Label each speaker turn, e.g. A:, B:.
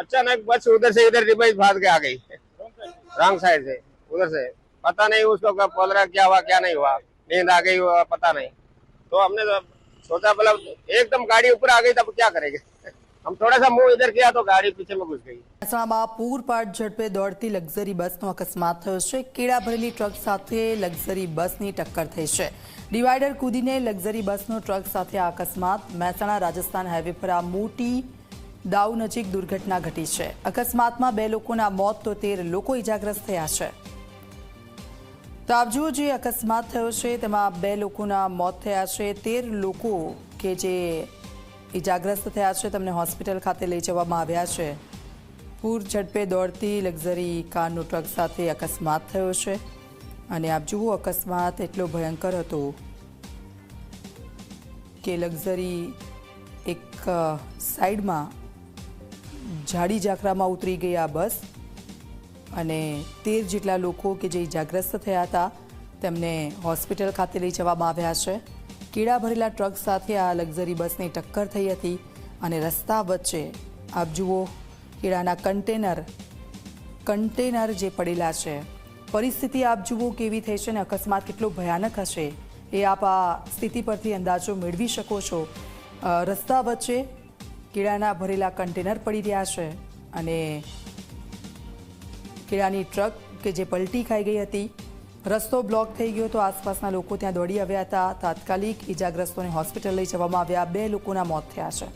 A: अचानक बस उधर से इधर रिवर्स भाग के आ गई, रॉन्ग साइड से, उधर से। पता नहीं उसको कब बोल रहा क्या हुआ क्या नहीं हुआ, नींद आ गई हुआ पता नहीं। तो हमने तो सोचा मतलब एकदम गाड़ी ऊपर आ गई तब क्या करेंगे। हम थोड़ा सा मुंह इधर किया तो गाड़ी पीछे में घुस गई।
B: મહેસાણામાં પૂરપાટ ઝડપે દોડતી લક્ઝરી બસનો અકસ્માત થયો છે। કેળા ભરેલી ટ્રક સાથે લક્ઝરી બસની ટક્કર થઈ છે। ડિવાઈડર કૂદીને લક્ઝરી બસનો ટ્રક સાથે આ અકસ્માત મહેસાણા રાજસ્થાન હાઈવે પર આ મોટી દાઉ નજીક દુર્ઘટના ઘટી છે। અકસ્માતમાં 2 લોકોના મોત તો 13 લોકો ઇજાગ્રસ્ત થયા છે। તો આપ જુઓ જે અકસ્માત થયો છે તેમાં 2 લોકોના મોત થયા છે। 13 લોકો કે જે ઇજાગ્રસ્ત થયા છે તેમને હોસ્પિટલ ખાતે લઈ જવામાં આવ્યા છે। પૂર ઝડપે દોડતી લક્ઝરી કારનો ટ્રક સાથે અકસ્માત થયો છે અને આપ જુઓ અકસ્માત એટલો ભયંકર હતો કે લક્ઝરી એક સાઈડમાં ઝાડી ઝાકરામાં ઉતરી ગઈ આ બસ અને 13 જેટલા લોકો કે જે ઇજાગ્રસ્ત થયા હતા તેમને હોસ્પિટલ ખાતે લઈ જવામાં આવ્યા છે। કેળા ભરેલા ટ્રક સાથે આ લક્ઝરી બસની ટક્કર થઈ હતી અને રસ્તા વચ્ચે આપ જુઓ કેળાના કન્ટેનર જે પડેલા છે। પરિસ્થિતિ આપ જુઓ કેવી થઈ છે અને અકસ્માત કેટલો ભયાનક હશે એ આપ આ સ્થિતિ પરથી અંદાજો મેળવી શકો છો। રસ્તા વચ્ચે કેળાના ભરેલા કન્ટેનર પડી રહ્યા છે અને કેળાની ટ્રક કે જે પલટી ખાઈ ગઈ હતી। રસ્તો બ્લોક થઈ ગયો તો આસપાસના લોકો ત્યાં દોડી આવ્યા હતા। તાત્કાલિક ઇજાગ્રસ્તોને હોસ્પિટલ લઈ જવામાં આવ્યા। 2 લોકોના મોત થયા છે।